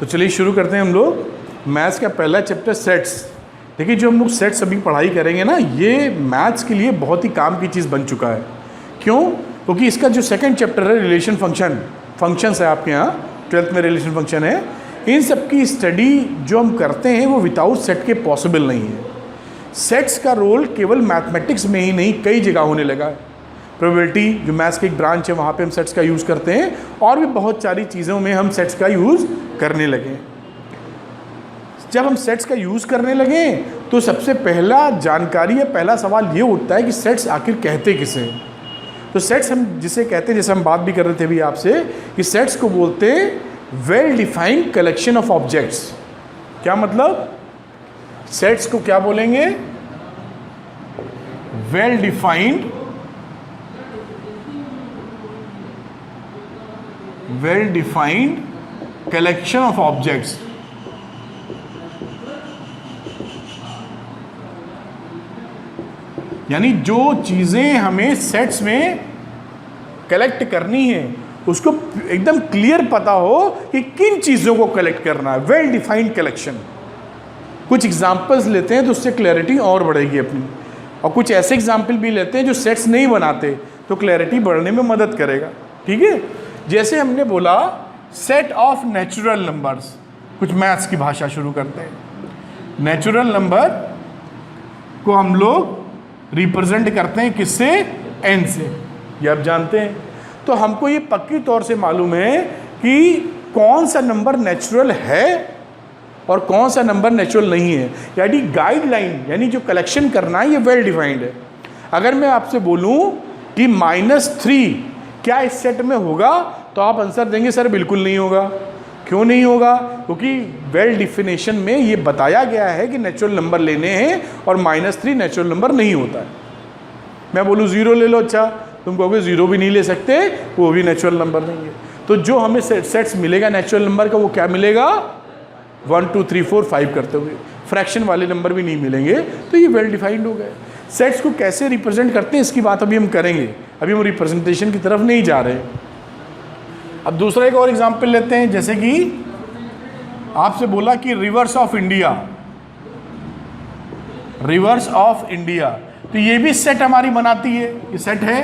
तो चलिए शुरू करते हैं हम लोग मैथ्स का पहला चैप्टर सेट्स। देखिए जो हम लोग सेट्स अभी पढ़ाई करेंगे ना, ये मैथ्स के लिए बहुत ही काम की चीज़ बन चुका है। क्यों? क्योंकि इसका जो सेकंड चैप्टर है रिलेशन फंक्शंस है आपके यहाँ 12th में रिलेशन फंक्शन है। इन सब की स्टडी जो हम करते हैं वो विदाउट सेट के पॉसिबल नहीं है। सेट्स का रोल केवल मैथमेटिक्स में ही नहीं, कई जगह होने लगा है। प्रोबेबिलिटी जो मैथ्स की एक ब्रांच है वहाँ पे हम सेट्स का यूज़ करते हैं, और भी बहुत सारी चीज़ों में हम सेट्स का यूज़ करने लगे। जब हम सेट्स का यूज़ करने लगे तो सबसे पहला जानकारी या पहला सवाल ये उठता है कि सेट्स आखिर कहते किसे हैं। तो सेट्स हम जिसे कहते हैं, जैसे हम बात भी कर रहे थे अभी आपसे, कि सेट्स को बोलते हैं well defined collection of objects. क्या मतलब? सेट्स को क्या बोलेंगे? Well defined collection of objects. यानी जो चीजें हमें सेट्स में कलेक्ट करनी है उसको एकदम क्लियर पता हो कि किन चीजों को कलेक्ट करना है। Well defined collection. कुछ एग्जांपल्स लेते हैं तो उससे क्लैरिटी और बढ़ेगी अपनी, और कुछ ऐसे एग्जांपल भी लेते हैं जो सेट्स नहीं बनाते तो क्लैरिटी बढ़ने में मदद करेगा। ठीक है? जैसे हमने बोला सेट ऑफ नेचुरल नंबर्स, कुछ मैथ्स की भाषा शुरू करते हैं। नेचुरल नंबर को हम लोग रिप्रेजेंट करते हैं किससे? n से। ये आप जानते हैं। तो हमको ये पक्की तौर से मालूम है कि कौन सा नंबर नेचुरल है और कौन सा नंबर नेचुरल नहीं है। यानी गाइडलाइन, यानी जो कलेक्शन करना है ये वेल डिफाइंड है। अगर मैं आपसे बोलूं कि -3 क्या इस सेट में होगा, तो आप आंसर देंगे सर बिल्कुल नहीं होगा। क्यों नहीं होगा? क्योंकि वेल डिफिनेशन में ये बताया गया है कि नेचुरल नंबर लेने हैं और -3 नेचुरल नंबर नहीं होता है। मैं बोलूँ 0 ले लो, अच्छा तुम कहोगे 0 भी नहीं ले सकते, वो भी नेचुरल नंबर नहीं है। तो जो हमें सेट्स मिलेगा नेचुरल नंबर का, वो क्या मिलेगा? 1 2 3 4 5 करते हुए। फ्रैक्शन वाले नंबर भी नहीं मिलेंगे। तो ये वेल डिफाइंड हो गए। सेट्स को कैसे रिप्रेजेंट करते हैं इसकी बात अभी हम करेंगे, अभी हम रिप्रेजेंटेशन की तरफ नहीं जा रहे। अब दूसरा एक और एग्जाम्पल लेते हैं। जैसे कि आपसे बोला कि रिवर्स ऑफ इंडिया, तो ये भी सेट हमारी बनाती है। ये सेट है।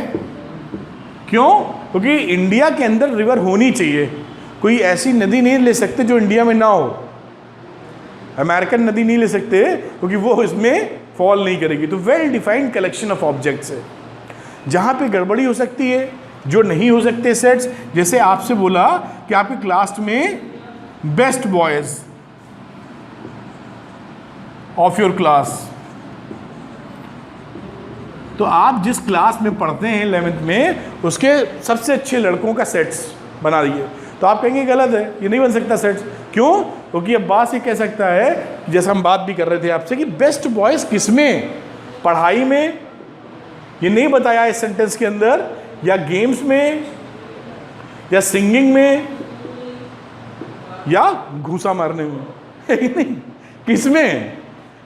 क्यों? क्योंकि इंडिया के अंदर रिवर होनी चाहिए। कोई ऐसी नदी नहीं ले सकते जो इंडिया में ना हो। अमेरिकन नदी नहीं ले सकते क्योंकि वो इसमें फॉल नहीं करेगी। तो well defined collection of objects है। जहाँ पे गड़बड़ी हो सकती है, जो नहीं हो सकते सेट्स, जैसे आपसे बोला कि आपकी क्लास में best boys of your class, तो आप जिस क्लास में पढ़ते हैं 11th में, उसके सबसे अच्छे लड़कों का सेट्स बना दिए। तो आप कहेंगे गलत है, ये नहीं बन सकता सेट्स। क्यों? क्योंकि अब बात ये कह सकता है, जैसा हम बात भी कर रहे थे आपसे, कि बेस्ट बॉयज किसमें? पढ़ाई में, ये नहीं बताया इस सेंटेंस के अंदर, या गेम्स में, या सिंगिंग में, या घूसा मारने में। नहीं, किसमें?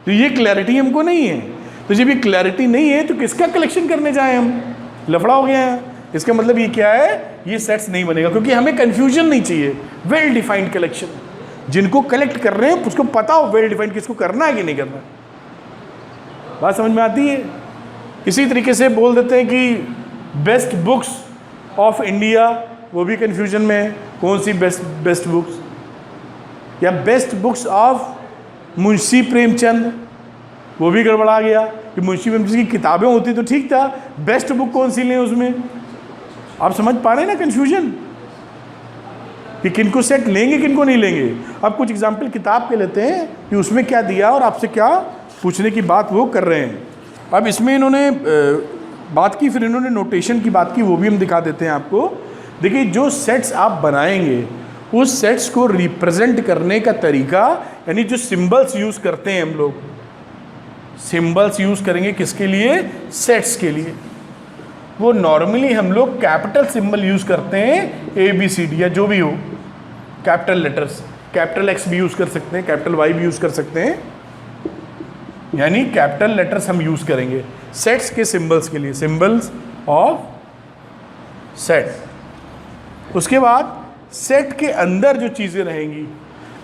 तो ये क्लैरिटी हमको नहीं है। तो जब ये क्लैरिटी नहीं है तो किसका कलेक्शन करने जाए हम? लफड़ा हो गया है। इसका मतलब ये क्या है? ये सेट्स नहीं बनेगा, क्योंकि हमें कंफ्यूजन नहीं चाहिए। वेल डिफाइंड कलेक्शन, जिनको कलेक्ट कर रहे हैं उसको पता हो वेल डिफाइंड किसको करना है कि नहीं करना। बात समझ में आती है? इसी तरीके से बोल देते हैं कि बेस्ट बुक्स ऑफ इंडिया, वो भी कंफ्यूजन में है। कौन सी बेस्ट बुक्स? या best books of Munshi Premchand, वो भी गड़बड़ा गया कि मुंशी प्रेमचंद की किताबें होती तो ठीक था, बेस्ट बुक कौन सी लें उसमें। आप समझ पा रहे हैं ना कंफ्यूजन, कि किनको सेट लेंगे किनको नहीं लेंगे। अब कुछ एग्जाम्पल किताब के लेते हैं कि उसमें क्या दिया और आपसे क्या पूछने की बात वो कर रहे हैं। अब इसमें इन्होंने बात की, फिर इन्होंने नोटेशन की बात की, वो भी हम दिखा देते हैं आपको। देखिए जो सेट्स आप बनाएंगे उस सेट्स को रिप्रेजेंट करने का तरीका, यानी जो सिंबल्स यूज़ करते हैं हम लोग, सिंबल्स यूज़ करेंगे किसके लिए? सेट्स के लिए। वो नॉर्मली हम लोग कैपिटल सिंबल यूज़ करते हैं, ABCD या जो भी हो, कैपिटल लेटर्स। कैपिटल X भी यूज़ कर सकते हैं, कैपिटल Y भी यूज़ कर सकते हैं, यानी कैपिटल लेटर्स हम यूज़ करेंगे सेट्स के सिंबल्स के लिए, सिंबल्स ऑफ सेट। उसके बाद सेट के अंदर जो चीज़ें रहेंगी,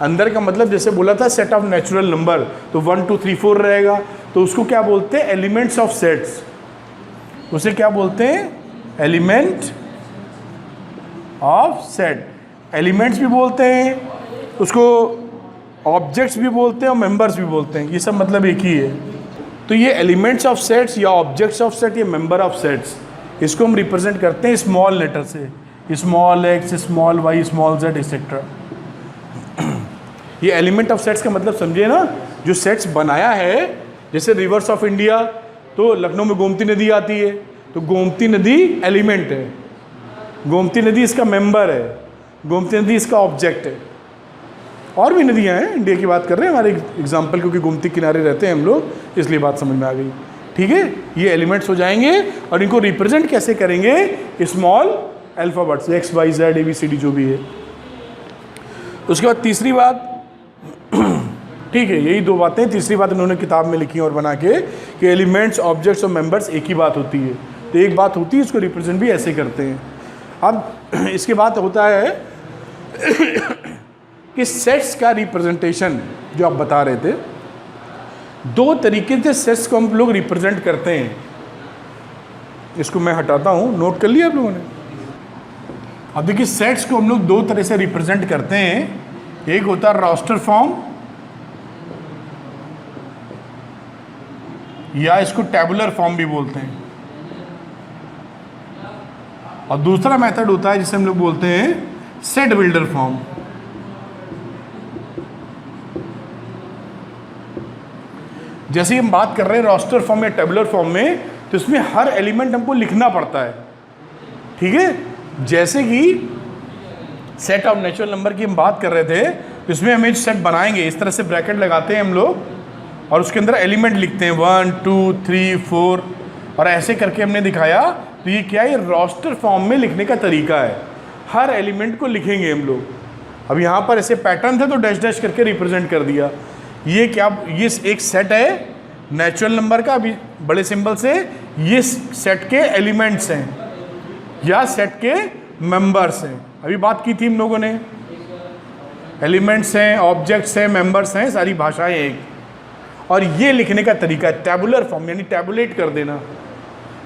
अंदर का मतलब जैसे बोला था सेट ऑफ नेचुरल नंबर, तो 1 2 3 4 रहेगा, तो उसको क्या बोलते हैं, एलिमेंट्स ऑफ सेट्स। उसे क्या बोलते हैं, एलिमेंट ऑफ सेट। एलिमेंट्स भी बोलते हैं उसको, ऑब्जेक्ट्स भी बोलते हैं और मेंबर्स भी बोलते हैं, ये सब मतलब एक ही है। तो ये एलिमेंट्स ऑफ सेट्स या ऑब्जेक्ट्स ऑफ सेट या मेंबर ऑफ सेट्स, इसको हम रिप्रेजेंट करते हैं स्मॉल लेटर से, small x, small y, small z etcetera. ये एलिमेंट ऑफ सेट्स का मतलब समझिए ना, जो सेट्स बनाया है, जैसे रिवर्स ऑफ इंडिया, तो लखनऊ में गोमती नदी आती है, तो गोमती नदी एलिमेंट है, गोमती नदी इसका मेंबर है, गोमती नदी इसका ऑब्जेक्ट है। और भी नदियाँ हैं, इंडिया की बात कर रहे हैं हमारे एग्जाम्पल, क्योंकि गोमती किनारे रहते हैं हम लोग, इसलिए बात समझ में आ गई। ठीक है, ये एलिमेंट्स हो जाएंगे और इनको रिप्रेजेंट कैसे करेंगे, small alphabets, x y z a b c d जो भी है। उसके बाद तीसरी बात, ठीक है, यही दो बातें, तीसरी बात इन्होंने किताब में लिखी और बना के कि एलिमेंट्स, ऑब्जेक्ट्स और मेंबर्स एक ही बात होती है। तो एक बात होती है, इसको रिप्रेजेंट भी ऐसे करते हैं। अब इसके बाद होता है कि सेट्स का रिप्रेजेंटेशन, जो आप बता रहे थे, दो तरीके से सेट्स को हम लोग रिप्रेजेंट करते हैं। इसको मैं हटाता हूँ, नोट कर लिया आप लोगों ने। अब देखिए, सेट्स को हम लोग दो तरह से रिप्रेजेंट करते हैं। एक होता है रोस्टर फॉर्म, या इसको टेबुलर फॉर्म भी बोलते हैं, और दूसरा मेथड होता है जिसे हम लोग बोलते हैं सेट बिल्डर फॉर्म। जैसे हम बात कर रहे हैं रोस्टर फॉर्म या टेबुलर फॉर्म में, तो इसमें हर एलिमेंट हमको लिखना पड़ता है। ठीक है, जैसे कि सेट ऑफ नेचुरल नंबर की हम बात कर रहे थे, तो इसमें हम सेट बनाएंगे, इस तरह से ब्रैकेट लगाते हैं हम लोग और उसके अंदर एलिमेंट लिखते हैं 1 2 3 4, और ऐसे करके हमने दिखाया। तो ये क्या है, रोस्टर फॉर्म में लिखने का तरीका है, हर एलिमेंट को लिखेंगे हम लोग। अब यहाँ पर ऐसे पैटर्न थे तो डैश डैश करके रिप्रेजेंट कर दिया। ये क्या, ये एक सेट है नेचुरल नंबर का, अभी बड़े सिंबल से, ये सेट के एलिमेंट्स हैं या सेट के मेंबर्स हैं। अभी बात की थी हम लोगों ने, एलिमेंट्स हैं, ऑब्जेक्ट्स हैं, मेंबर्स हैं, सारी भाषाएं एक। और ये लिखने का तरीका है टैबुलर फॉर्म, यानी टैबुलेट कर देना।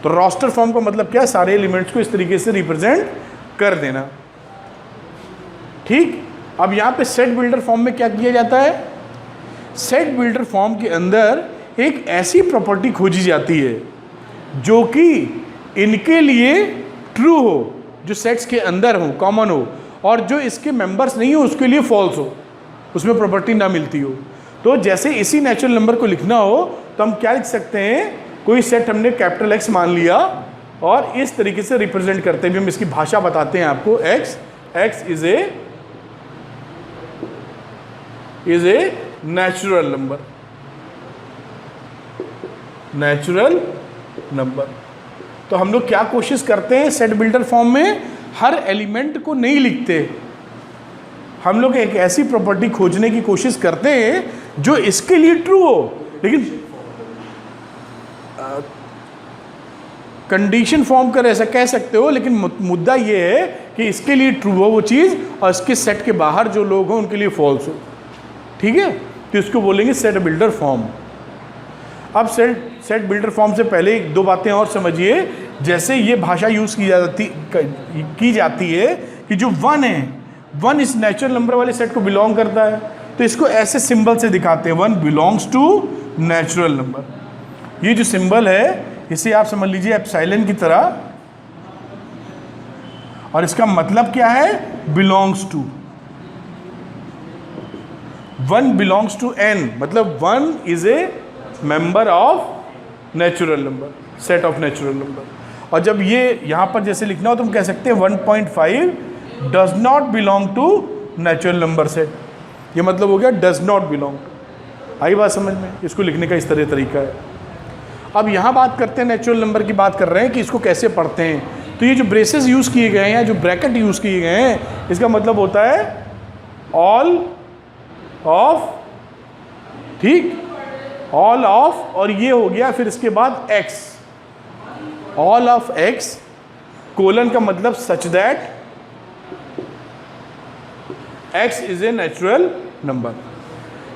तो रोस्टर फॉर्म का मतलब क्या है, सारे एलिमेंट्स को इस तरीके से रिप्रेजेंट कर देना। ठीक, अब यहाँ पे सेट बिल्डर फॉर्म में क्या किया जाता है, सेट बिल्डर फॉर्म के अंदर एक ऐसी प्रॉपर्टी खोजी जाती है जो कि इनके लिए ट्रू हो, जो सेट्स के अंदर हो, कॉमन हो, और जो इसके मेंबर्स नहीं हो उसके लिए फॉल्स हो, उसमें प्रॉपर्टी ना मिलती हो। तो जैसे इसी नेचुरल नंबर को लिखना हो तो हम क्या लिख सकते हैं, कोई सेट हमने कैपिटल एक्स मान लिया और इस तरीके से रिप्रेजेंट करते हैं, हम इसकी भाषा बताते हैं आपको। X is a natural number, natural number. तो हम लोग क्या कोशिश करते हैं सेट बिल्डर फॉर्म में, हर एलिमेंट को नहीं लिखते, हम लोग एक ऐसी प्रॉपर्टी खोजने की कोशिश करते हैं जो इसके लिए ट्रू हो, लेकिन कंडीशन फॉर्म कर ऐसा कह सकते हो, लेकिन मुद्दा ये है कि इसके लिए ट्रू हो वो चीज़ और इसके सेट के बाहर जो लोग हो उनके लिए फॉल्स हो। ठीक है, तो इसको बोलेंगे सेट बिल्डर फॉर्म। अब सेट बिल्डर फॉर्म से पहले दो बातें और समझिए। जैसे ये भाषा यूज़ की जाती है कि जो 1 है, 1 इस नेचुरल नंबर वाले सेट को बिलोंग करता है, तो इसको ऐसे सिंबल से दिखाते हैं, 1 बिलोंग्स टू नेचुरल नंबर। ये जो सिंबल है इसे आप समझ लीजिए एप्सिलॉन की तरह, और इसका मतलब क्या है, belongs to. 1 belongs to n, मतलब 1 is a member of natural number, set of natural number. और जब ये यहाँ पर जैसे लिखना हो तो हम कह सकते हैं 1.5 does not belong to natural number set. ये मतलब हो गया डज नॉट बिलोंग। आई बात समझ में, इसको लिखने का इस तरह तरीका है। अब यहाँ बात करते हैं, नेचुरल नंबर की बात कर रहे हैं कि इसको कैसे पढ़ते हैं। तो ये जो ब्रेसेस यूज़ किए गए हैं या जो ब्रैकेट यूज़ किए गए हैं, इसका मतलब होता है ऑल ऑफ, ठीक, ऑल ऑफ, और ये हो गया फिर इसके बाद x, all of x, colon का मतलब सच that x is a natural number.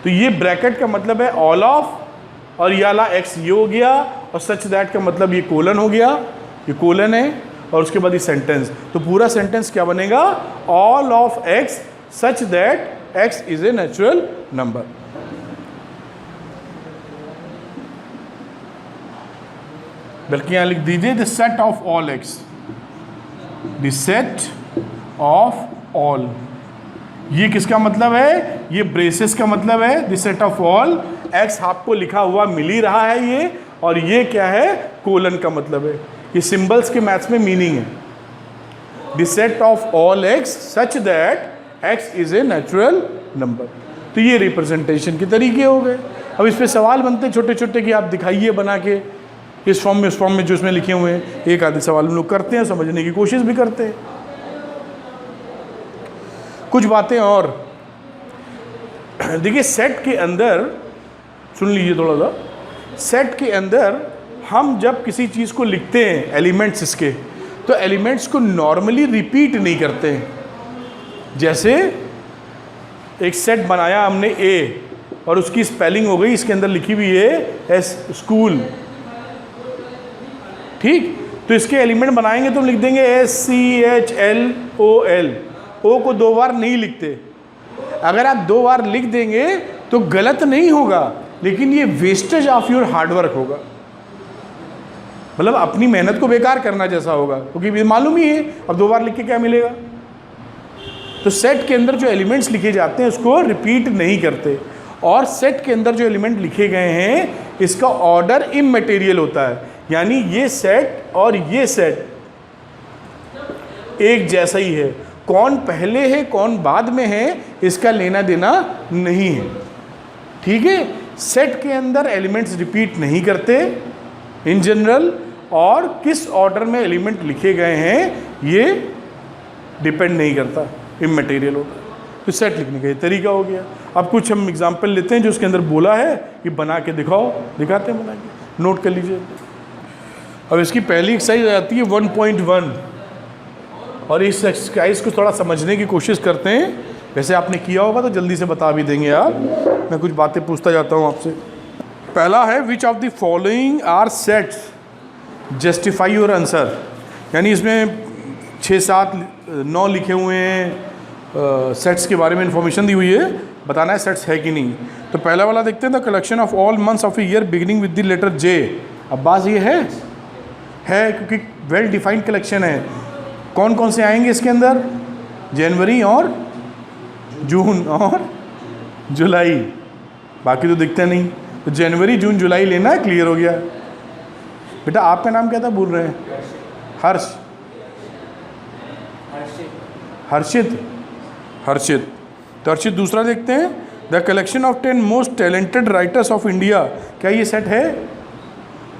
तो ये ब्रैकेट का मतलब है ऑल ऑफ, और ये वाला एक्स ये हो गया, और सच दैट का मतलब ये कोलन हो गया, ये कोलन है, और उसके बाद ये सेंटेंस। तो पूरा सेंटेंस क्या बनेगा? All of x such that x is a natural number. बल्कि यहां लिख दीजिए the set of all x, the set of all. ये किसका मतलब है? ये ब्रेसेस का मतलब है। The set of all x आपको लिखा हुआ मिल ही रहा है ये, और ये क्या है? कोलन का मतलब है। ये सिंबल्स के मैथ्स में मीनिंग है। The set of all x such that x is a natural number. तो ये रिप्रेजेंटेशन के तरीके हो गए। अब इस पे सवाल बनते हैं छोटे छोटे कि आप दिखाइए बना के इस फॉर्म में, उस फॉर्म में जो इसमें लिखे हुए हैं। एक आधे सवाल हम लोग करते हैं, समझने की कोशिश भी करते हैं। कुछ बातें और देखिए, सेट के अंदर सुन लीजिए थोड़ा सा। सेट के अंदर हम जब किसी चीज़ को लिखते हैं, एलिमेंट्स इसके, तो एलिमेंट्स को नॉर्मली रिपीट नहीं करते हैं। जैसे एक सेट बनाया हमने ए, और उसकी स्पेलिंग हो गई, इसके अंदर लिखी हुई है एस, स्कूल, ठीक। तो इसके एलिमेंट बनाएंगे तो हम लिख देंगे SCHLOL। ओ को 2 बार नहीं लिखते। अगर आप 2 बार लिख देंगे तो गलत नहीं होगा, लेकिन ये वेस्टेज ऑफ योर हार्डवर्क होगा, मतलब अपनी मेहनत को बेकार करना जैसा होगा, क्योंकि मालूम ही है अब 2 बार लिख के क्या मिलेगा। तो सेट के अंदर जो एलिमेंट्स लिखे जाते हैं उसको रिपीट नहीं करते, और सेट के अंदर जो एलिमेंट लिखे गए हैं इसका ऑर्डर इमैटेरियल होता है, यानी ये सेट और ये सेट एक जैसा ही है। कौन पहले है कौन बाद में है इसका लेना देना नहीं है, ठीक है। सेट के अंदर एलिमेंट्स रिपीट नहीं करते इन जनरल, और किस ऑर्डर में एलिमेंट लिखे गए हैं ये डिपेंड नहीं करता, इमैटेरियल होता है। तो सेट लिखने का ये तरीका हो गया। अब कुछ हम एग्जाम्पल लेते हैं जो उसके अंदर बोला है कि बना के दिखाओ, दिखाते हैं बना के, नोट कर लीजिए। अब इसकी पहली एक्सरसाइज आती है 1.1, और इस एक्सरसाइज को थोड़ा समझने की कोशिश करते हैं। वैसे आपने किया होगा तो जल्दी से बता भी देंगे आप, मैं कुछ बातें पूछता जाता हूँ आपसे। पहला है which of the following are sets justify your answer, यानी इसमें 6, 7, 9 लिखे हुए हैं, सेट्स के बारे में इंफॉर्मेशन दी हुई है, बताना है सेट्स है कि नहीं। तो पहला वाला देखते हैं, the collection of all months of a year beginning with the letter J. अब बात ये है क्योंकि वेल डिफाइंड कलेक्शन है। कौन कौन से आएंगे इसके अंदर? जनवरी और जून और जुलाई, बाकी तो दिखते नहीं। तो जनवरी जून जुलाई लेना है, क्लियर हो गया। बेटा आपका नाम क्या था बोल रहे हैं? हर्ष, हर्षित, हर्षित। तो हर्षित दूसरा देखते हैं, the collection of 10 most talented writers of India. क्या ये सेट है?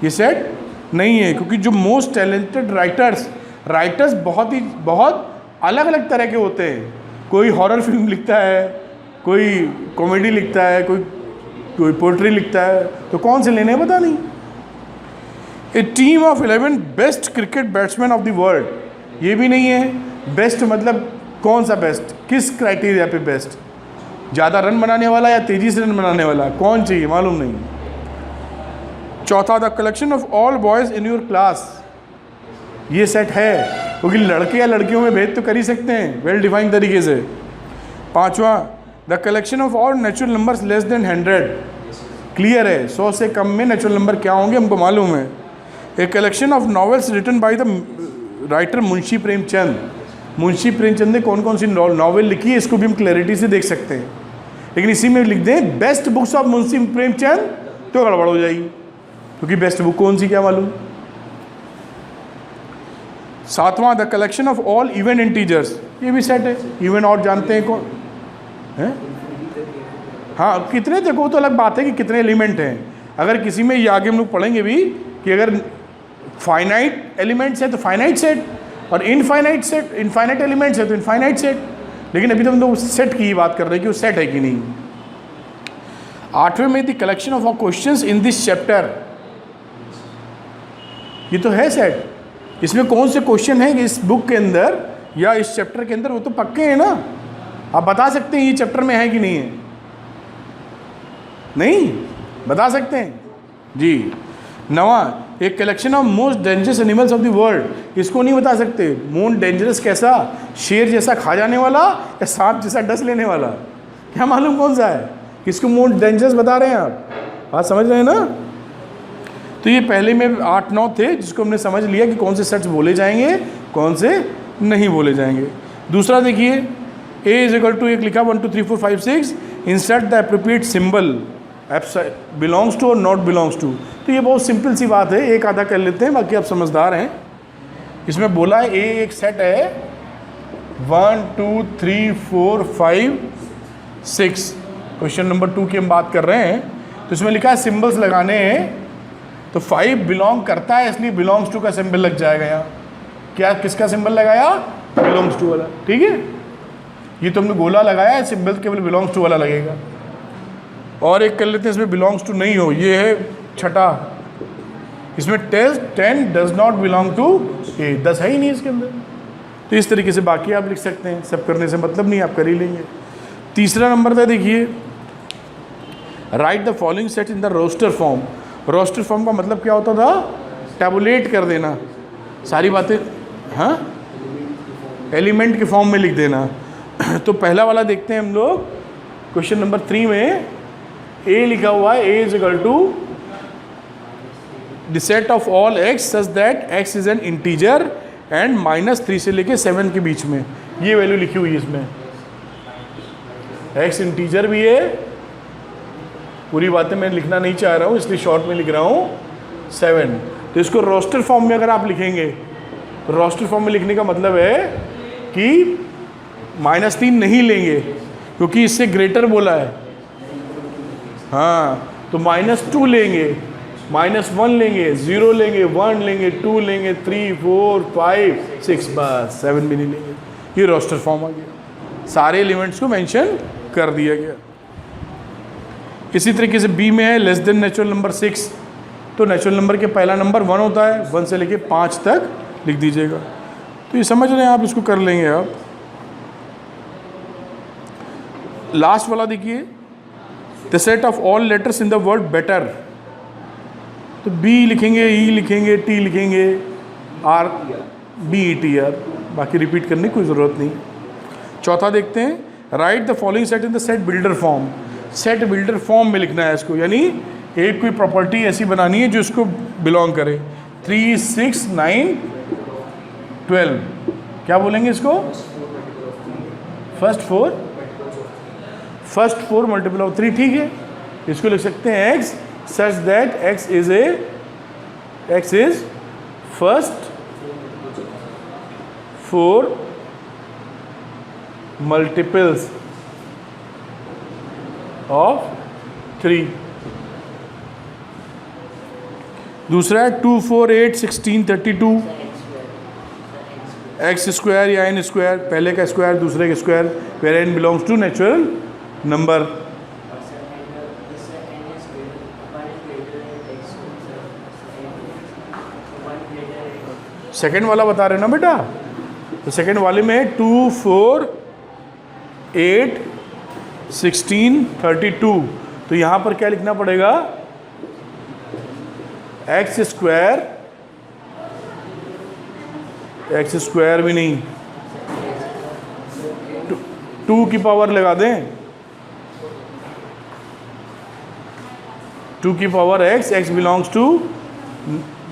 ये सेट नहीं है, क्योंकि जो मोस्ट टैलेंटेड राइटर्स बहुत अलग अलग तरह के होते हैं। कोई हॉरर फिल्म लिखता है, कोई कॉमेडी लिखता है, कोई पोएट्री लिखता है, तो कौन से लेने हैं पता नहीं। A team of 11 best cricket batsman of the world, ये भी नहीं है। बेस्ट मतलब कौन सा बेस्ट, किस क्राइटेरिया पे बेस्ट? ज़्यादा रन बनाने वाला या तेज़ी से रन बनाने वाला, कौन चाहिए मालूम नहीं। चौथा, the collection of all boys in your class, ये सेट है, क्योंकि लड़के या लड़कियों में भेद तो कर ही सकते हैं वेल डिफाइंड तरीके से। पांचवा, the collection of all natural numbers less then 100, clear है, 100 से कम में नेचुरल नंबर क्या होंगे हमको मालूम है। A collection of novels written by the writer Munshi Premchand, Munshi Premchand ने कौन कौन सी नॉवेल लिखी है इसको भी हम क्लैरिटी से देख सकते हैं, लेकिन इसी में लिख दें best books of Munshi Premchand तो गड़बड़ हो जाएगी, क्योंकि बेस्ट बुक कौन सी क्या मालूम। सातवां, the collection of all even integers, ये भी सेट है। इवन और जानते हैं कौन है? हाँ, कितने थे वो तो अलग बात है कि कितने एलिमेंट हैं। अगर किसी में ये आगे हम लोग पढ़ेंगे भी कि अगर फाइनाइट एलिमेंट्स है तो फाइनाइट सेट, और इनफाइनाइट एलिमेंट्स है तो इनफाइनाइट सेट, लेकिन अभी तो हम लोग सेट की ही बात कर रहे हैं कि वो सेट है कि नहीं। आठवें में the collection of questions in this chapter, ये तो है सेट। इसमें कौन से क्वेश्चन हैं इस बुक के अंदर या इस चैप्टर के अंदर, वो तो पक्के हैं ना, आप बता सकते हैं ये चैप्टर में है कि नहीं है। नहीं बता सकते हैं जी। नवा, एक collection of most dangerous animals of the world, इसको नहीं बता सकते। मोस्ट डेंजरस कैसा, शेर जैसा खा जाने वाला या सांप जैसा डस लेने वाला, क्या मालूम कौन सा है, किसको मोस्ट डेंजरस बता रहे हैं आप, बात समझ रहे हैं ना। तो ये पहले में 8-9 थे जिसको हमने समझ लिया कि कौन से सेट्स बोले जाएंगे कौन से नहीं बोले जाएंगे। दूसरा देखिए, A इज इक्वल टू, एक लिखा 1 2 3 4 5 6, insert the appropriate symbol belongs to और नॉट बिलोंग्स टू। तो ये बहुत सिंपल सी बात है, एक आधा कर लेते हैं, बाकी आप समझदार हैं। इसमें बोला है A एक सेट है 1 2 3 4 5 6, क्वेश्चन नंबर 2 की हम बात कर रहे हैं। तो इसमें लिखा है सिंबल्स लगाने हैं, तो 5 बिलोंग करता है इसलिए बिलोंग्स टू का सिंबल लग जाएगा यहाँ। क्या किसका सिंबल लगाया, बिलोंग्स टू वाला, ठीक है। ये तुमने गोला लगाया है, सिंबल केवल बिलोंग्स टू वाला लगेगा। और एक कर लेते हैं इसमें बिलोंग्स टू नहीं हो, ये है छठा, इसमें 10 डज नॉट बिलोंग टू ए, 10 है ही नहीं इसके अंदर। तो इस तरीके से बाकी आप लिख सकते हैं, सब करने से मतलब नहीं, आप कर ही लेंगे। तीसरा नंबर था देखिए, write the following set in the roster form. Roster form का मतलब क्या होता था, टैबुलेट कर देना सारी बातें, हाँ एलिमेंट के फॉर्म में लिख देना। तो पहला वाला देखते हैं हम लोग, क्वेश्चन नंबर 3 में A लिखा हुआ है, A is equal to the set of all x such that x is an integer and -3 से लेके 7 के बीच में, ये वैल्यू लिखी हुई है इसमें। x इंटीजर भी है, पूरी बातें मैं लिखना नहीं चाह रहा हूँ इसलिए शॉर्ट में लिख रहा हूँ 7। तो इसको रोस्टर फॉर्म में अगर आप लिखेंगे, तो रोस्टर फॉर्म में लिखने का मतलब है कि -3 नहीं लेंगे क्योंकि इससे ग्रेटर बोला है, हाँ। तो -2 लेंगे, -1 लेंगे, 0 लेंगे, 1 लेंगे, 2 लेंगे, 3 4 5 6, बस 7 भी नहीं लेंगे। ये रोस्टर फॉर्म आ गया, सारे एलिमेंट्स को मेंशन कर दिया गया। इसी तरीके से बी में है लेस देन नेचुरल नंबर 6, तो नेचुरल नंबर के पहला नंबर 1 होता है, 1 से लेके 5 तक लिख दीजिएगा। तो ये समझ रहे हैं आप, इसको कर लेंगे आप। लास्ट वाला देखिए, the set of all letters in the word better, तो बी लिखेंगे, ई लिखेंगे, टी लिखेंगे, आर BETR, बाकी रिपीट करने की कोई ज़रूरत नहीं। चौथा देखते हैं, right the following set in the set builder form. Set builder form में लिखना है इसको, यानी एक कोई प्रॉपर्टी ऐसी बनानी है जो इसको बिलोंग करे। 3 6 9 12, क्या बोलेंगे इसको, फर्स्ट 4 मल्टीपल ऑफ 3, ठीक है। इसको लिख सकते हैं x such that x is first 4 multiples of 3। दूसरा है 2 4 8 16 32, एक्स स्क्वायर या n स्क्वायर, पहले का स्क्वायर दूसरे का square, where n belongs to natural number. Second वाला बता रहे ना बेटा, तो सेकेंड वाले में 2 4 8 16 32, तो यहाँ पर क्या लिखना पड़ेगा, एक्स स्क्वायर भी नहीं, 2 की पावर लगा दें, 2 की पावर x बिलोंग्स टू,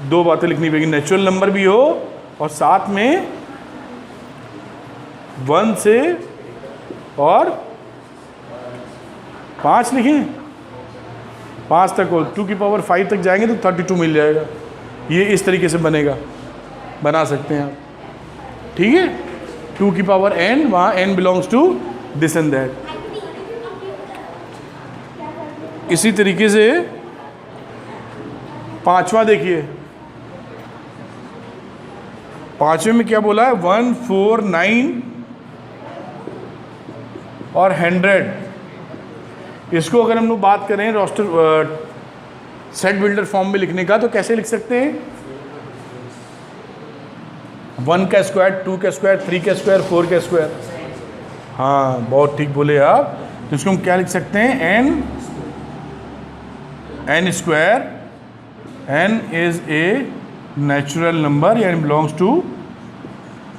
दो बातें लिखनी पड़ेगी, नेचुरल नंबर भी हो और साथ में 1 से और 5 लिखें, 5 तक हो, 2 की पावर 5 तक जाएंगे तो 32 मिल जाएगा। ये इस तरीके से बनेगा, बना सकते हैं आप, ठीक है। 2 की पावर n, वहाँ n belongs to this and that. इसी तरीके से पांचवा देखिए, पांचवें में क्या बोला है, 1 4 9 और 100। इसको अगर हम लोग बात करें रोस्टर सेट बिल्डर फॉर्म में लिखने का, तो कैसे लिख सकते हैं, 1 का स्क्वायर, 2 का स्क्वायर, 3 का स्क्वायर, 4 का स्क्वायर। हाँ बहुत ठीक बोले आप। तो इसको हम क्या लिख सकते हैं, n n square, n is a natural number यानी बिलोंग्स टू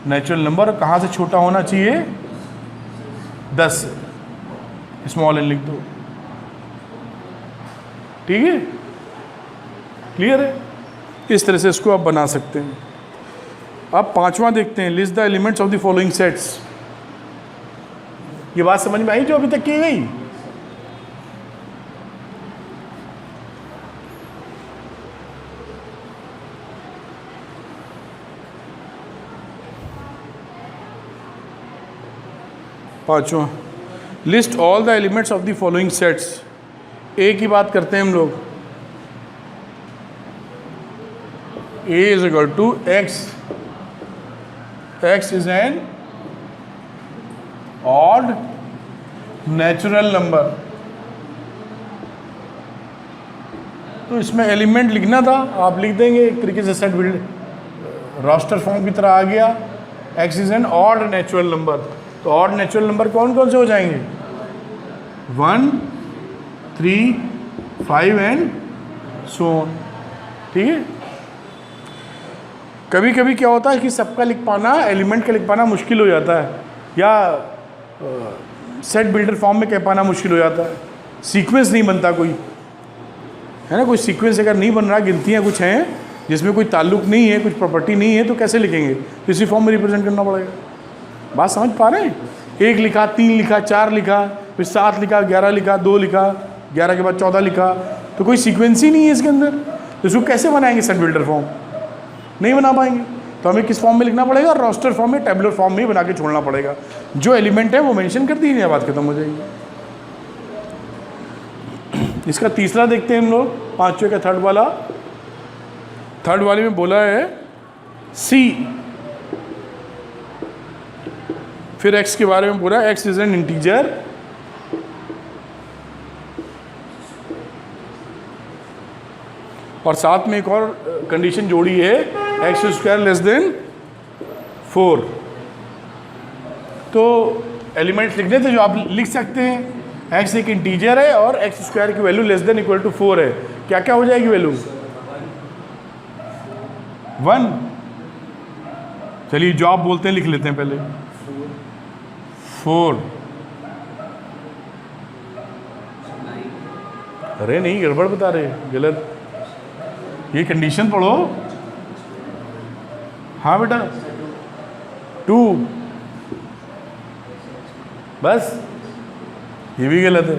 नेचुरल नंबर। कहाँ से छोटा होना चाहिए? 10 से। स्मॉल एन लिख दो, ठीक है, क्लियर है? इस तरह से इसको आप बना सकते हैं। अब पांचवा देखते हैं, list the elements of the following sets. ये बात समझ में आई जो अभी तक की गई? पांचवा, list all the elements of the following sets. A की बात करते हैं हम लोग। A is equal to x, x is an odd natural number. तो इसमें एलिमेंट लिखना था, आप लिख देंगे एक तरीके से सेट बिल्ड रोस्टर फॉर्म की तरह आ गया। X is an odd natural number, तो ऑड नेचुरल नंबर कौन कौन से हो जाएंगे? 1, 3, 5 एंड सो ऑन, ठीक है। कभी कभी क्या होता है कि सबका लिख पाना, एलिमेंट का लिख पाना मुश्किल हो जाता है, या सेट बिल्डर फॉर्म में कह पाना मुश्किल हो जाता है। सीक्वेंस नहीं बनता कोई, है ना, कोई सीक्वेंस अगर नहीं बन रहा, गिनतियाँ कुछ हैं जिसमें कोई ताल्लुक नहीं है, कुछ प्रॉपर्टी नहीं है, तो कैसे लिखेंगे? तो इसी फॉर्म में रिप्रेजेंट करना पड़ेगा। बात समझ पा रहे हैं? 1 लिखा, 3 लिखा, 4 लिखा, फिर 7 लिखा, 11 लिखा, 2 लिखा, 11 के बाद 14 लिखा, तो कोई सीक्वेंस ही नहीं है इसके अंदर। तो इसको कैसे बनाएंगे सेट बिल्डर फॉर्म? नहीं बना पाएंगे। तो हमें किस फॉर्म में लिखना पड़ेगा? रोस्टर फॉर्म में, टेबुलर फॉर्म में ही बना के छोड़ना पड़ेगा। जो एलिमेंट है वो मेंशन कर दीजिए, बात खत्म हो जाएगी। इसका तीसरा देखते हैं हम लोग, पांचवे का थर्ड वाला। थर्ड वाले में बोला है सी, फिर एक्स के बारे में बोला एक्स इज एन इंटीजर, और साथ में एक और कंडीशन जोड़ी है, एक्स स्क्वायर लेस देन 4। तो एलिमेंट्स लिखने थे जो आप लिख सकते हैं। एक्स एक इंटीजर है और एक्स स्क्वायर की value less than equal to 4 है। क्या क्या हो जाएगी वैल्यू? 1। चलिए जो आप बोलते हैं लिख लेते हैं पहले। 4। अरे नहीं, गड़बड़ बता रहे, गलत। ये कंडीशन पढ़ो। हाँ बेटा, 2, बस। ये भी गलत है।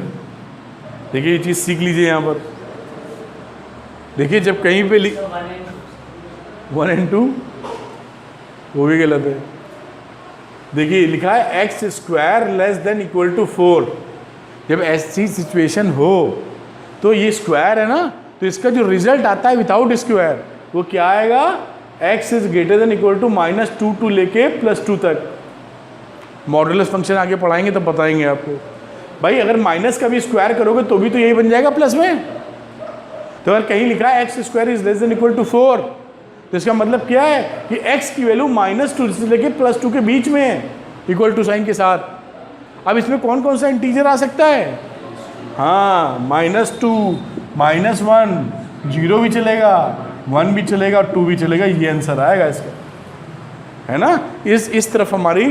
देखिए ये चीज़ सीख लीजिए यहाँ पर। देखिए जब कहीं पे 1 and 2, वो भी गलत है। देखिए लिखा है x square less than equal to 4। जब ऐसी सिचुएशन हो तो ये स्क्वायर है ना, तो इसका जो रिजल्ट आता है विदाउट स्क्वायर वो क्या आएगा? X is greater than equal to -2 to लेके +2 तक। मॉडुलस फंक्शन आगे पढ़ाएंगे तब बताएंगे आपको। भाई अगर माइनस का भी स्क्वायर करोगे तो भी तो यही बन जाएगा प्लस में। तो अगर कहीं लिखा है x square is less than equal to 4, तो इसका मतलब क्या है कि x की वैल्यू -2 से लेके +2 के बीच में है, इक्वल टू साइन के साथ। अब इसमें कौन कौन सा इंटीजर आ सकता है? हाँ, -2, -1, 0 भी चलेगा, 1 भी चलेगा और 2 भी चलेगा। ये आंसर आएगा इसका, है ना। इस तरफ हमारी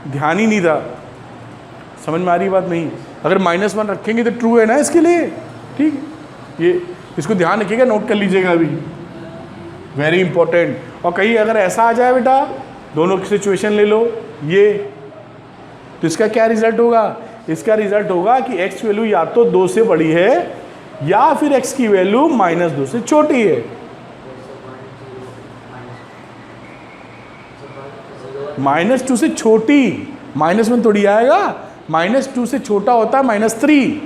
ध्यान ही नहीं था। समझ में आ रही बात? नहीं। अगर -1 रखेंगे तो ट्रू है ना इसके लिए, ठीक। ये इसको ध्यान रखिएगा, नोट कर लीजिएगा अभी, वेरी इंपॉर्टेंट। और कहीं अगर ऐसा आ जाए बेटा, दोनों की सिचुएशन ले लो ये, तो इसका क्या रिजल्ट होगा? इसका रिजल्ट होगा कि x की वैल्यू या तो 2 से बड़ी है या फिर x की वैल्यू -2 से छोटी है। -2 से छोटी, -1 थोड़ी आएगा। -2 से छोटा होता है -3,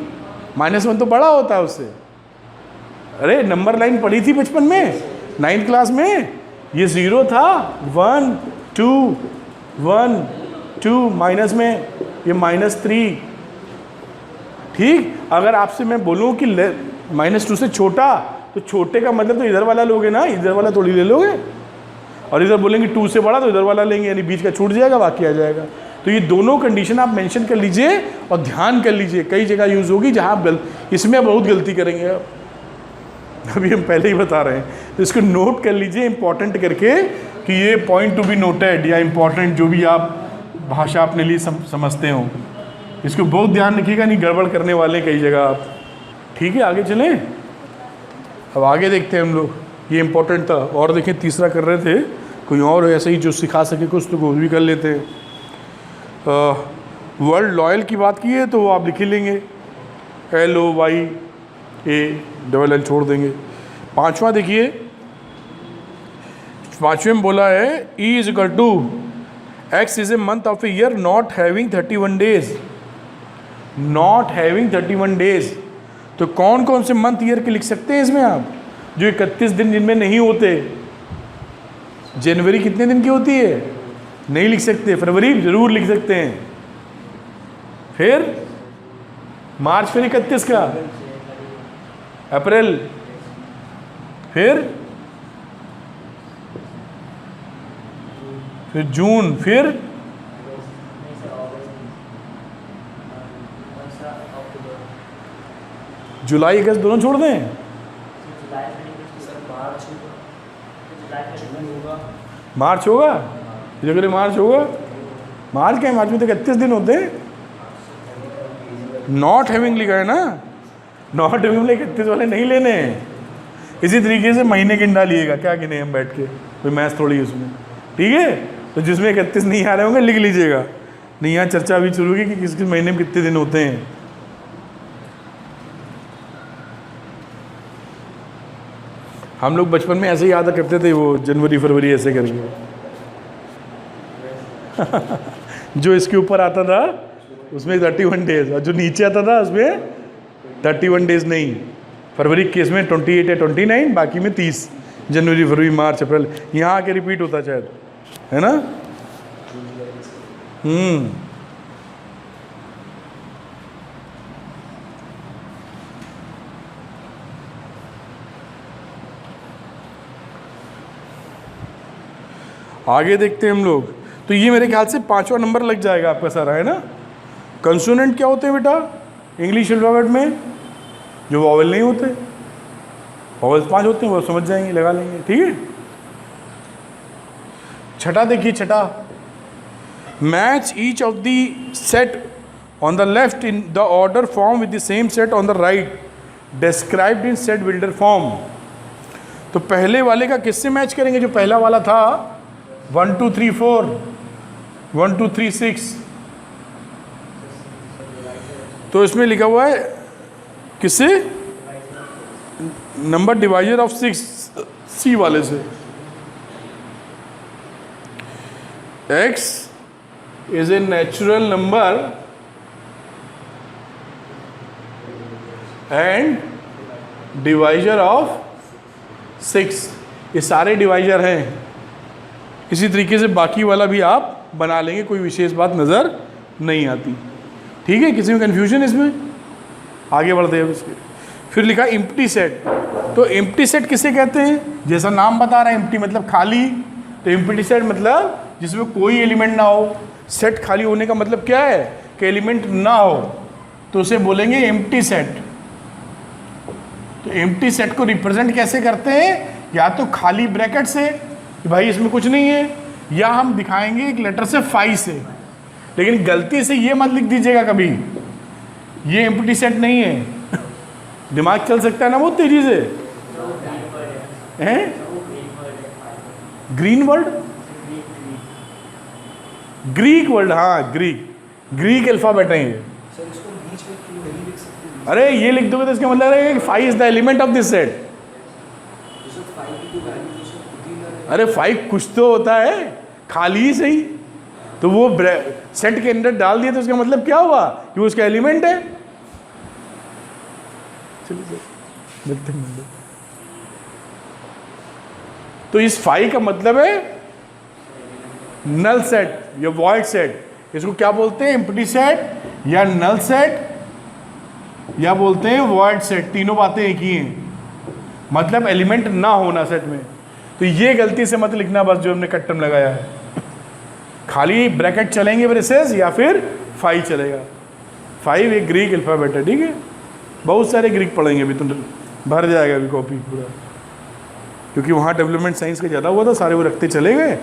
-1 तो बड़ा होता है उससे। अरे नंबर लाइन पढ़ी थी बचपन में 9th क्लास में, ये 0 था, 1 2 1 2, माइनस में ये -3, ठीक। अगर आपसे मैं बोलूँ कि -2 से छोटा, तो छोटे का मतलब तो इधर वाला लोगे ना, इधर वाला थोड़ी ले लोगे। और इधर बोलेंगे 2 से बड़ा तो इधर वाला लेंगे, यानी बीच का छूट जाएगा, बाकी आ जाएगा। तो ये दोनों कंडीशन आप मेंशन कर लीजिए और ध्यान कर लीजिए, कई जगह यूज़ होगी जहाँ आप इसमें बहुत गलती करेंगे आप। अभी हम पहले ही बता रहे हैं, तो इसको नोट कर लीजिए इंपॉर्टेंट करके कि ये पॉइंट टू बी नोटेड या इंपॉर्टेंट जो भी आप भाषा अपने लिए समझते हो, इसको बहुत ध्यान रखिएगा, नहीं गड़बड़ करने वाले कई जगह आप। ठीक है, आगे चलें। अब आगे देखते हैं हम लोग, ये इंपॉर्टेंट था। और देखें तीसरा कर रहे थे, कोई और ऐसे ही जो सिखा सके कुछ तो वो भी कर लेते हैं। वर्ड लॉयल की बात की है तो वो आप लिख ही लेंगे, LOYAL छोड़ देंगे। पांचवा देखिए, पांचवें में बोला है E is equal to X is a month of a year not having 31 days, not having 31 days. तो कौन कौन से मंथ ईयर के लिख सकते हैं इसमें आप, जो 31 दिन जिनमें नहीं होते। जनवरी कितने दिन की होती है, नहीं लिख सकते। फरवरी जरूर लिख सकते हैं। फिर मार्च, फिर 31 का, अप्रैल, फिर जून, फिर जुलाई अगस्त दोनों छोड़ दें। मार्च होगा, अगर मार्च होगा, मार्च क्या है, मार्च में तो 31 दिन होते हैं। नॉट हैविंग लिखा है ना, नॉट हैविंग में 31 वाले नहीं लेने हैं। इसी तरीके से महीने गिन डालिएगा, क्या गिने हम बैठ के, कोई मैथ थोड़ी है उसमें। ठीक है, तो जिसमें 31 नहीं आ रहे होंगे लिख लीजिएगा। नहीं, यहाँ चर्चा अभी शुरू होगी कि किस किस महीने में कितने दिन होते हैं। हम लोग बचपन में ऐसे ही याद करते थे, वो जनवरी फरवरी ऐसे करके जो इसके ऊपर आता था उसमें 31 डेज, और जो नीचे आता था उसमें 31 डेज नहीं। फरवरी केस में 28 या 29, बाकी में 30, जनवरी फरवरी मार्च अप्रैल, यहाँ आके रिपीट होता शायद, है ना। आगे देखते हैं हम लोग। तो ये मेरे ख्याल से 5वां नंबर लग जाएगा आपका सारा, है ना। कंसोनेंट क्या होते हैं बेटा इंग्लिश अल्फाबेट में, जो वॉवेल नहीं होते। वॉवेल्स 5 होते हैं, वो समझ जाएंगे, लगा लेंगे। ठीक है, छठा देखिए, छठा, match each of the set on the left in the order form with the same set on the right described in set builder form. तो पहले वाले का किससे मैच करेंगे, जो पहला वाला था 1 2 3 4 1 2 3 6, तो इसमें लिखा हुआ है किससे, नंबर डिवाइजर ऑफ 6, सी वाले से। x is a natural number and divisor of 6, ये सारे डिवाइजर हैं। इसी तरीके से बाकी वाला भी आप बना लेंगे, कोई विशेष बात नज़र नहीं आती। ठीक है, किसी में कन्फ्यूजन इसमें, आगे बढ़ते हैं उसके। फिर लिखा एम्प्टी सेट। तो एम्प्टी सेट किसे कहते हैं, जैसा नाम बता रहा है एम्प्टी मतलब खाली, तो एम्प्टी सेट मतलब जिसमें कोई एलिमेंट ना हो। सेट खाली होने का मतलब क्या है, कि एलिमेंट ना हो, तो उसे बोलेंगे एम्प्टी सेट। तो एम्प्टी सेट को रिप्रेजेंट कैसे करते हैं, या तो खाली ब्रैकेट से कि भाई इसमें कुछ नहीं है, या हम दिखाएंगे एक लेटर से फाई से। लेकिन गलती से ये मत लिख दीजिएगा कभी ये एम्प्टी सेट नहीं है दिमाग चल सकता है ना बहुत तेजी से, हैं? ग्रीन वर्ड, ग्रीक वर्ड, हाँ ग्रीक अल्फाबेट है ये। अरे ये लिख दोगे तो इसका मतलब है कि five is the element of this set. अरे 5 कुछ तो होता है, खाली ही सही, तो वो सेट के अंदर डाल दिया तो उसका मतलब क्या हुआ कि वो उसका एलिमेंट है। तो इस 5 का मतलब है नल सेट या वॉइड सेट। इसको क्या बोलते हैं, एम्प्टी सेट या नल सेट या बोलते हैं वॉइड सेट। तीनों बातें एक ही हैं, मतलब एलिमेंट ना होना सेट में। तो ये गलती से मत लिखना बस, जो हमने कट्टम लगाया है। खाली ब्रैकेट चलेंगे ब्रेसेस या फिर 5 चलेगा। 5 एक ग्रीक अल्फाबेट है, ठीक है। बहुत सारे ग्रीक पढ़ेंगे अभी तुम भर जाएगा अभी कॉपी पूरा, क्योंकि वहाँ डेवलपमेंट साइंस का ज़्यादा हुआ था, सारे वो रखते चले गए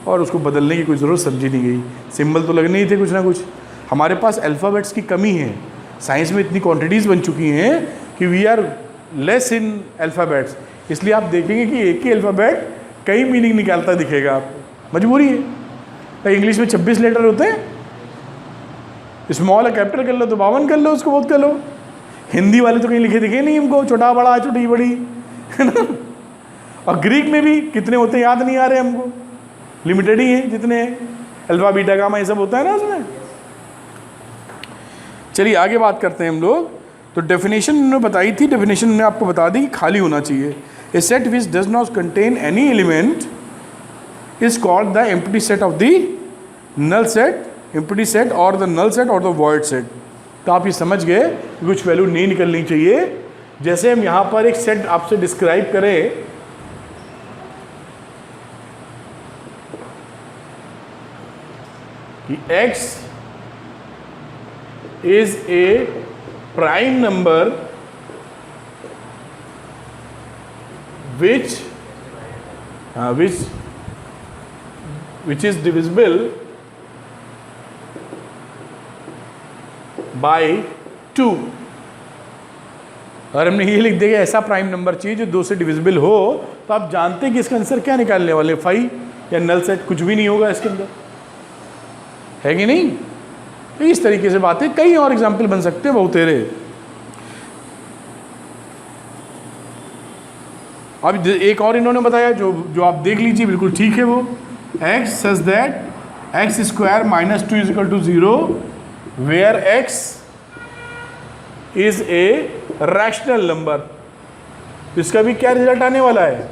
और उसको बदलने की कोई ज़रूरत समझी नहीं गई। सिंबल तो लगने ही थे कुछ ना कुछ। हमारे पास अल्फ़ाबेट्स की कमी है, साइंस में इतनी क्वांटिटीज़ बन चुकी हैं कि we are less in alphabets, इसलिए आप देखेंगे कि एक ही अल्फ़ाबेट कई मीनिंग निकालता दिखेगा आपको, मजबूरी है। तो इंग्लिश में 26 लेटर होते हैं, स्मॉल है कैपिटल कर लो तो 52 कर लो, उसको बहुत कर लो। हिंदी वाले तो कहीं लिखे दिखे नहीं हमको, छोटा बड़ा छोटी बड़ी, है ना। और ग्रीक में भी कितने होते हैं याद नहीं आ रहे हमको, लिमिटेड ही हैं जितने अल्फा बीटा गामा ये सब होता है ना उसमें। चलिए आगे बात करते हैं हम लोग। तो डेफिनेशन उन्होंने बताई थी, डेफिनेशन उन्होंने आपको बता दी कि खाली होना चाहिए। A set which does not contain any element is called the empty set of the null set, empty set और द नल सेट और द वॉइड सेट। तो आप ये समझ गए कि कुछ वैल्यू नहीं निकलनी चाहिए। जैसे हम यहाँ पर एक सेट आपसे डिस्क्राइब करें कि x is a prime number which is divisible by 2। और हमने ये लिख दिया ऐसा प्राइम नंबर चाहिए जो 2 से डिविजिबल हो, तो आप जानते हैं कि इसका आंसर क्या निकालने वाले, फाई या नल सेट, कुछ भी नहीं होगा इसके अंदर, है कि नहीं। तो इस तरीके से बातें, कई और एग्जाम्पल बन सकते हैं बहुत तेरे। अब एक और इन्होंने बताया जो आप देख लीजिए, बिल्कुल ठीक है वो, x such that x square minus 2 is equal to 0 where x is a rational number. इसका भी क्या रिजल्ट आने वाला है,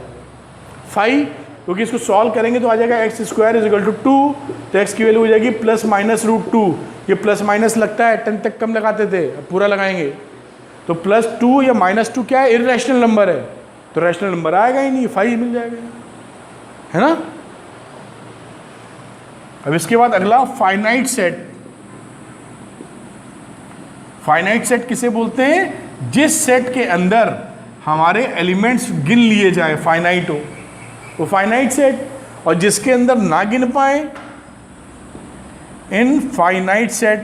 5, क्योंकि इसको सॉल्व करेंगे तो आ जाएगा x square is equal to 2, तो एक्स की वैल्यू हो जाएगी प्लस माइनस रूट 2। ये प्लस माइनस लगता है, 10 तक कम लगाते थे, अब पूरा लगाएंगे तो प्लस 2 या माइनस 2 क्या है, इररेशनल नंबर है, तो रैशनल नंबर आएगा ही नहीं, 5 मिल जाएगा, है ना। अब इसके बाद अगला फाइनाइट सेट। फाइनाइट सेट किसे बोलते हैं, जिस सेट के अंदर हमारे एलिमेंट्स गिन लिए जाए, फाइनाइट हो वो फाइनाइट सेट, और जिसके अंदर ना गिन पाए इनफाइनाइट सेट।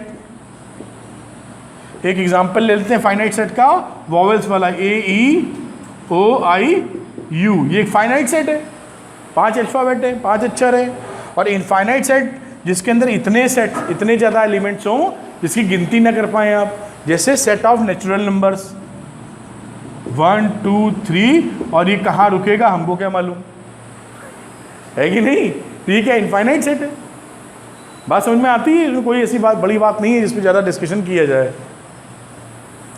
एक एग्जांपल ले लेते हैं फाइनाइट सेट का, वॉवेल्स वाला A-E-O-I-U, ये एक फाइनाइट सेट है, 5 अल्फाबेट है, 5 अक्षर है। और इनफाइनाइट सेट जिसके अंदर इतने ज़्यादा एलिमेंट्स हों जिसकी गिनती ना कर पाए आप, जैसे सेट ऑफ नेचुरल नंबर्स 1 2 3, और ये कहाँ रुकेगा हमको क्या मालूम, है कि नहीं। ठीक है, इनफाइनाइट सेट है, बात समझ में आती है, इसमें कोई ऐसी बात बड़ी बात नहीं है जिस पर ज़्यादा डिस्कशन किया जाए।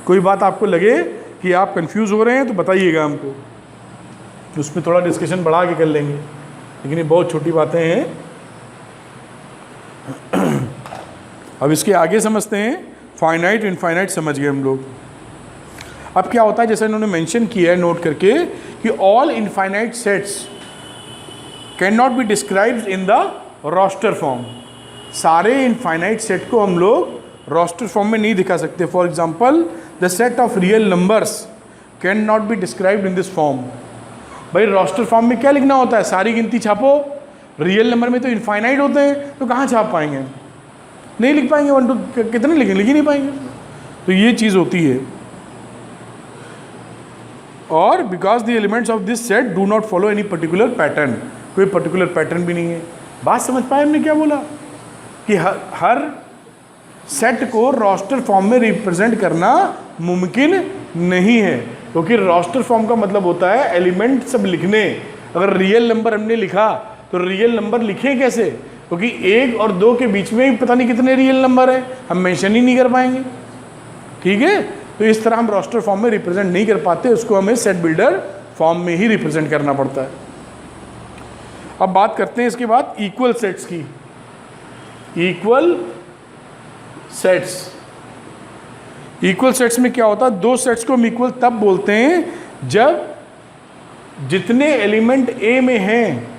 कोई बात आपको लगे कि आप कंफ्यूज हो रहे हैं तो बताइएगा हमको, उसमें थोड़ा डिस्कशन बढ़ा के कर लेंगे, लेकिन ये बहुत छोटी बातें हैं। अब इसके आगे समझते हैं, फाइनाइट इनफाइनाइट समझ गए हम लोग। अब क्या होता है, जैसे इन्होंने मेंशन किया है नोट करके कि all infinite sets can not be described in the roster form. सारे इनफाइनाइट सेट को हम लोग रोस्टर फॉर्म में नहीं दिखा सकते। For example the set of real numbers can not be described in this form. भाई रोस्टर फॉर्म में क्या लिखना होता है, सारी गिनती छापो, रियल नंबर में तो इनफाइनाइट होते हैं, तो कहाँ छाप पाएंगे, नहीं लिख पाएंगे, 1 2 कितने लिखेंगे, लिख ही नहीं पाएंगे। तो ये चीज़ होती है। और because the elements of this set do not follow any particular pattern, कोई पर्टिकुलर पैटर्न भी नहीं है। बात समझ पाए हमने क्या बोला, कि हर सेट को रोस्टर फॉर्म में रिप्रेजेंट करना मुमकिन नहीं है, क्योंकि रोस्टर फॉर्म का मतलब होता है एलिमेंट सब लिखने। अगर रियल नंबर हमने लिखा तो रियल नंबर लिखे कैसे, क्योंकि 1 और 2 के बीच में पता नहीं कितने रियल नंबर है, हम मेंशन ही नहीं कर पाएंगे। ठीक है, तो इस तरह हम रोस्टर फॉर्म में रिप्रेजेंट नहीं कर पाते, उसको हमें सेट बिल्डर फॉर्म में ही रिप्रेजेंट करना पड़ता है। अब बात करते हैं इसके बाद इक्वल सेट्स की। इक्वल सेट्स, इक्वल सेट्स में क्या होता है, 2 सेट्स को हम इक्वल तब बोलते हैं जब जितने एलिमेंट ए में हैं,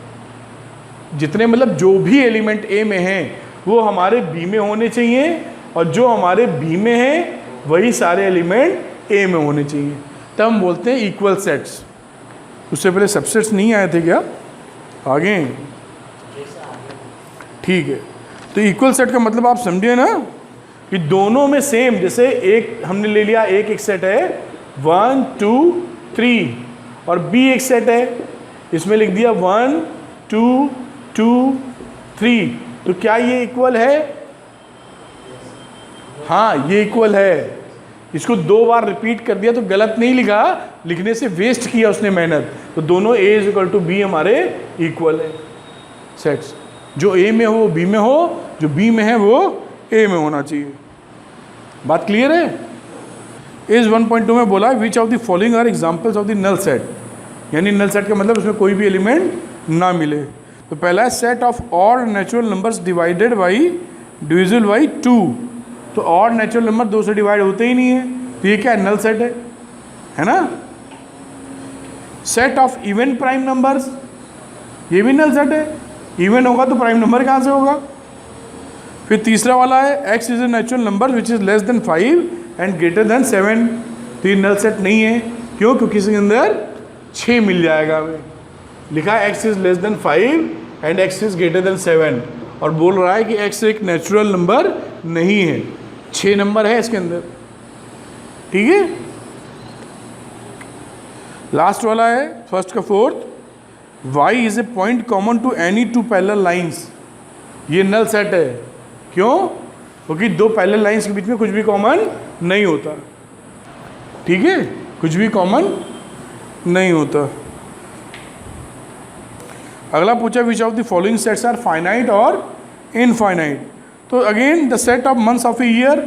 जितने मतलब जो भी एलिमेंट ए में हैं वो हमारे बी में होने चाहिए, और जो हमारे बी में हैं वही सारे एलिमेंट ए में होने चाहिए। तब हम बोलते हैं इक्वल सेट्स। उससे पहले सबसेट्स नहीं आए थे क्या? आगे हैं, ठीक है। तो इक्वल सेट का मतलब आप समझिए ना कि दोनों में सेम, जैसे एक हमने ले लिया, एक सेट है 1 2 3 और बी एक सेट है, इसमें लिख दिया 1 2 2 3, तो क्या ये इक्वल है? हाँ, ये इक्वल है। इसको 2 बार रिपीट कर दिया तो गलत नहीं लिखा, लिखने से वेस्ट किया उसने मेहनत। तो दोनों A is equal to B हमारे इक्वल है सेट्स। जो A में हो वो B में हो, जो B में है वो A में होना चाहिए। बात क्लियर है? इस 1.2 में बोला which of the following are examples of the null set, यानी नल सेट का मतलब उसमें कोई भी एलिमेंट ना मिले। तो पहला है set of odd natural numbers divided by divisible by 2। तो ऑड नेचुरल नंबर 2 से डिवाइड होते ही नहीं है, तो ये क्या है? नल सेट है ना। Set of even prime numbers, ये भी नल सेट है। इवन होगा तो प्राइम नंबर कहाँ से होगा? फिर तीसरा वाला है x is a natural number which is less then 5 and greater than 7। तो ये नल सेट नहीं है, क्यों? क्योंकि इसके अंदर 6 मिल जाएगा हमें। लिखा है x is less then 5 and x is greater then 7, और बोल रहा है कि x एक नेचुरल नंबर नहीं है, 6 नंबर है इसके अंदर, ठीक है। लास्ट वाला है फर्स्ट का fourth, y is a point common to any 2 parallel lines. ये नल सेट है, क्यों? क्योंकि 2 पैरेलल लाइंस के बीच में कुछ भी कॉमन नहीं होता, ठीक है, कुछ भी कॉमन नहीं होता। अगला पूछा which of the following sets are finite और इनफाइनाइट। तो again the set of months of a year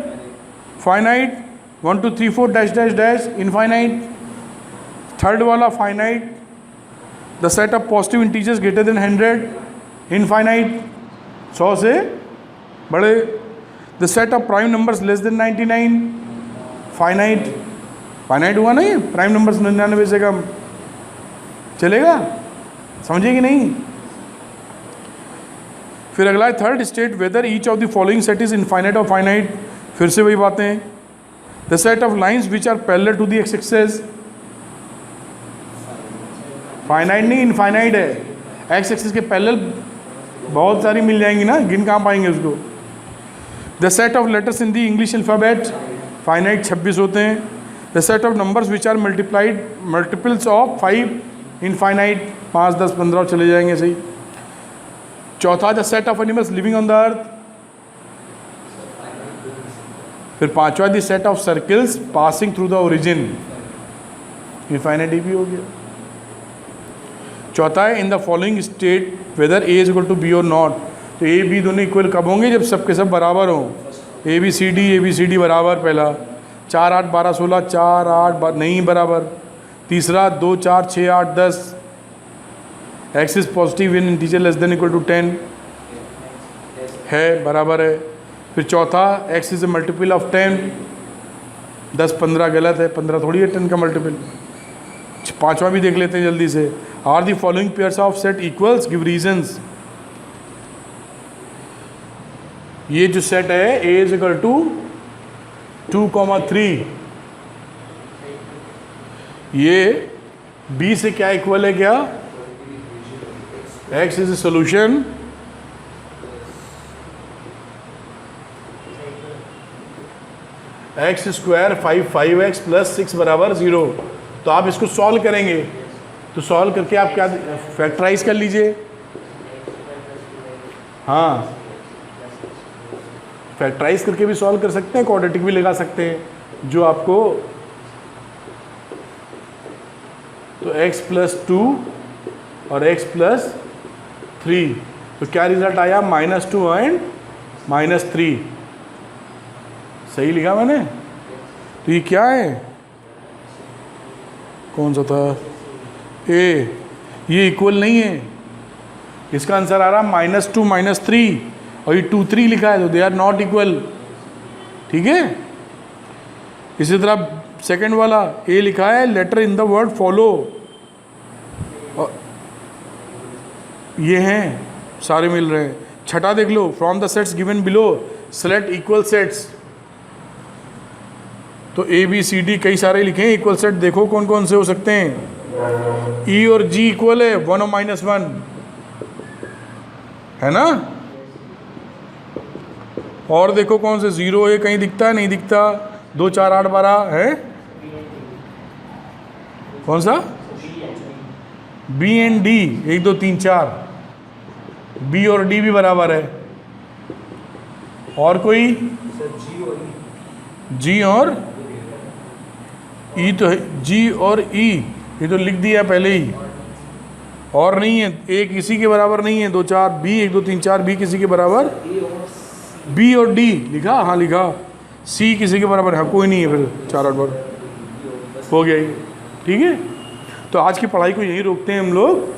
finite, 1 2 3 4 dash dash dash infinite. Third वाला finite, the set of positive integers greater than 100 infinite, 100 से बड़े। The set of prime numbers less than 99 finite. Finite हुआ नहीं, prime numbers 99 से कम चलेगा, समझे कि नहीं? फिर अगला है third state whether each of the following set is infinite और फाइनाइट। फिर से वही बातें, the set of lines which are parallel to the x axis, finite नहीं इनफाइनाइट है। एक्स एक्सिस के पैरेलल बहुत सारी मिल जाएंगी ना, गिन कहाँ पाएंगे उसको। The set of letters in the English alphabet, finite 26 होते हैं। The set of numbers which are multiplied multiples of 5 infinite, 5 10 15 चले जाएंगे सही। चौथा the set of animals living on the earth. फिर पांचवा the set of circles passing through the origin, infinite भी हो गया। चौथा है in the following state whether A is equal to B और नॉट। तो ए बी दोनों इक्वल कब होंगे? जब सब के सब बराबर हों। ए बी सी डी बराबर, पहला 4 8 12 16, 4 8 नहीं बराबर। तीसरा 2 4 6 8 10, x is positive in integer less than equal to 10 है, बराबर है। फिर चौथा x is a multiple of 10, 10 15 गलत है, 15 थोड़ी है 10 का मल्टीपल। पांचवा भी देख लेते हैं जल्दी से, are the following pairs of set equals, give reasons. ये जो सेट है ए इज इक्वल टू 2,3, ये बी से क्या इक्वल है? क्या x is a solution x square 5x plus 6 बराबर 0। तो आप इसको सॉल्व करेंगे, तो सॉल्व करके आप क्या फैक्टराइज कर लीजिए। हाँ, फैक्टराइज करके भी सॉल्व कर सकते हैं, क्वाड्रेटिक भी लगा सकते हैं जो आपको। तो x प्लस 2 और x प्लस 3, तो क्या रिजल्ट आया? -2 एंड -3। सही लिखा मैंने? तो ये क्या है? कौन सा था? ए। ये इक्वल नहीं है, इसका आंसर आ रहा -2 -3, और ये 2 3 लिखा है, तो दे आर नॉट इक्वल, ठीक है। इसी तरह सेकंड वाला ए लिखा है letter in the word follow, ये हैं सारे मिल रहे हैं। छठा देख लो, from the sets given below select equal sets. तो ए बी सी डी कई सारे लिखे हैं इक्वल सेट, देखो कौन कौन से हो सकते हैं। ई और जी इक्वल है 1 और -1 है ना। और देखो कौन से 0 है, कहीं दिखता है नहीं दिखता। 2 4 8 12 है कौन सा, बी एंड डी 1 2 3 4, बी और डी भी बराबर है। और कोई जी और ई तो है, जी और ई ये तो लिख दिया पहले ही, और नहीं है, ए किसी के बराबर नहीं है। 2 4 बी 1 2 3 4 बी किसी के बराबर, बी और डी लिखा, हाँ लिखा। सी किसी के बराबर, हाँ कोई नहीं है, फिर 4 8 बार हो गया ये। ठीक है, तो आज की पढ़ाई को यहीं रोकते हैं हम लोग।